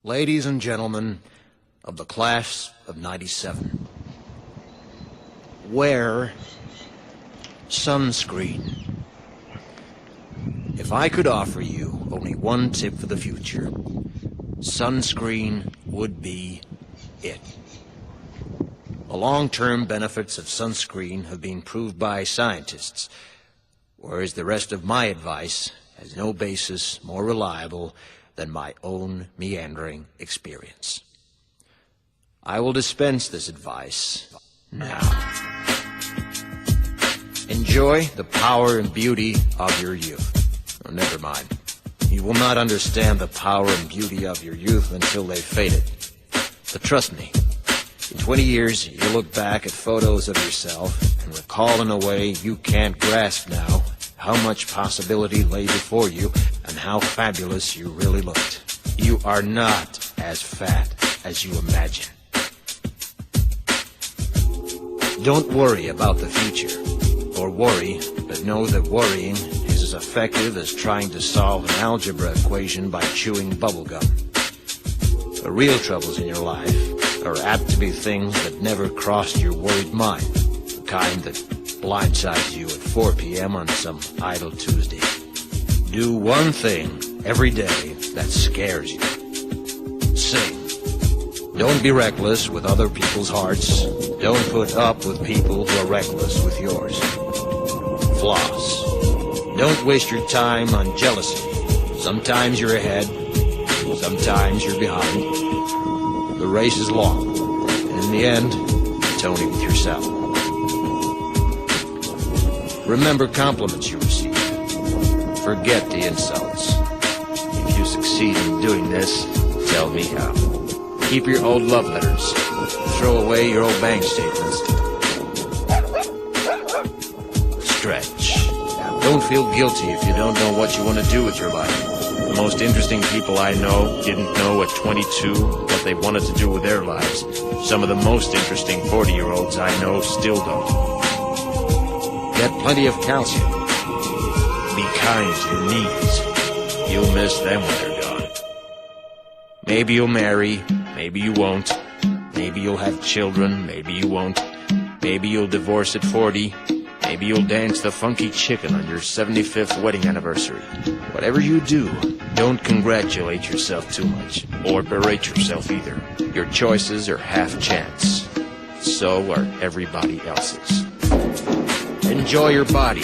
Ladies and gentlemen of the class of '97, wear sunscreen. If I could offer you only one tip for the future, sunscreen would be it. The long-term benefits of sunscreen have been proved by scientists, whereas the rest of my advice has no basis more reliable than my own meandering experience. I will dispense this advice now. Enjoy the power and beauty of your youth. Oh, never mind. You will not understand the power and beauty of your youth until they've faded. But trust me, in 20 years, you'll look back at photos of yourself and recall in a way you can't grasp now how much possibility lay before you and how fabulous you really looked. You are not as fat as you imagine. Don't worry about the future, or worry, but know that worrying is as effective as trying to solve an algebra equation by chewing bubblegum. The real troubles in your life are apt to be things that never crossed your worried mind, the kind that blindsides you at 4 p.m. on some idle Tuesday. Do one thing every day that scares you. Sing. Don't be reckless with other people's hearts. Don't put up with people who are reckless with yours. Floss. Don't waste your time on jealousy. Sometimes you're ahead, sometimes you're behind. The race is long, and in the end, it's only with yourself. Remember compliments you receive. Forget the insults. If you succeed in doing this, tell me how. Keep your old love letters. Throw away your old bank statements. Stretch. Don't feel guilty if you don't know what you want to do with your life. The most interesting people I know didn't know at 22 what they wanted to do with their lives. Some of the most interesting 40-year-olds I know still don't. Get plenty of calcium. Be kind to your knees. You'll miss them when they're gone. Maybe you'll marry, maybe you won't. Maybe you'll have children, maybe you won't. Maybe you'll divorce at 40. Maybe you'll dance the funky chicken on your 75th wedding anniversary. Whatever you do, don't congratulate yourself too much, or berate yourself either. Your choices are half chance. So are everybody else's. Enjoy your body.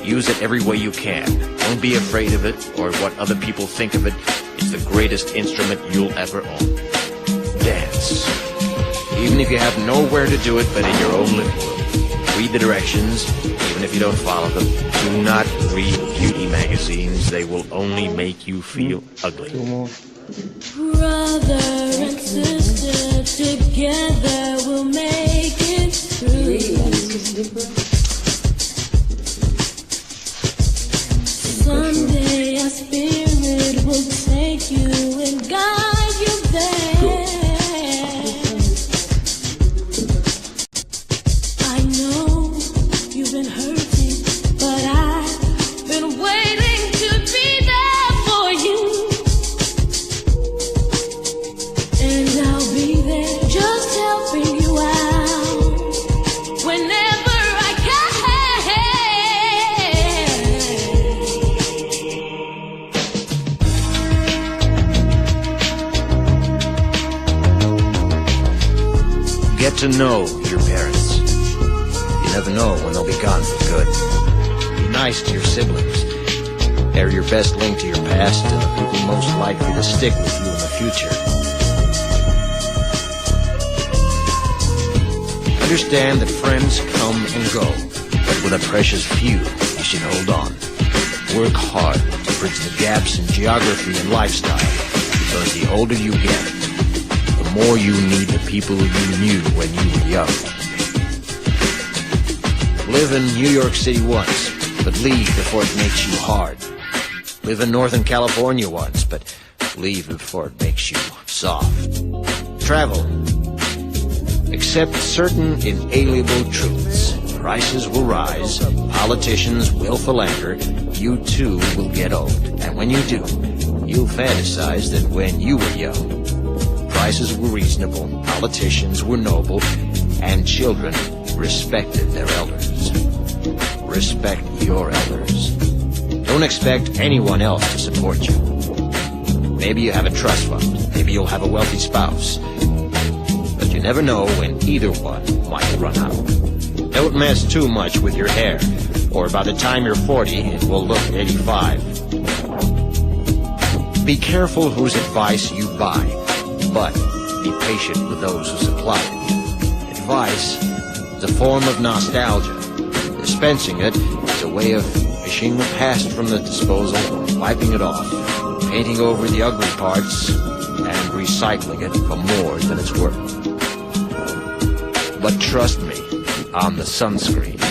Use it every way you can. Don't be afraid of it or what other people think of it. It's the greatest instrument you'll ever own. Dance. Even if you have nowhere to do it but in your own living room. Read the directions, even if you don't follow them. Do not read beauty magazines. They will only make you feel ugly. Brother and sister, together we'll make it through. Someday our spirit will take you and guide you there. I know you've been hurting, but I've been waiting to be there for you. And I'll be there just helping you out whenever I can. Get to know your parents. You never know when they'll be gone for good. Be nice to your siblings. They're your best link to your past and the people most likely to stick with you in the future. Understand that friends come and go, but with a precious few, you should hold on. Work hard to bridge the gaps in geography and lifestyle, because the older you get, the more you need the people you knew when you were young. Live in New York City once, but leave before it makes you hard. Live in Northern California once, but leave before it makes you soft. Travel. Accept certain inalienable truths. Prices will rise, politicians will philander, you too will get old, and when you do, You'll fantasize that when you were young, prices were reasonable, politicians were noble, and children respected their elders. Respect your elders. Don't expect anyone else to support you. Maybe you have a trust fund. Maybe you'll have a wealthy spouse. But you never know when either one might run out. Don't mess too much with your hair, or by the time you're 40, it will look 85. Be careful whose advice you buy, but be patient with those who supply it. Advice is a form of nostalgia. Dispensing it is a way of fishing the past from the disposal, wiping it off, painting over the ugly parts, and recycling it for more than it's worth. But trust me on the sunscreen.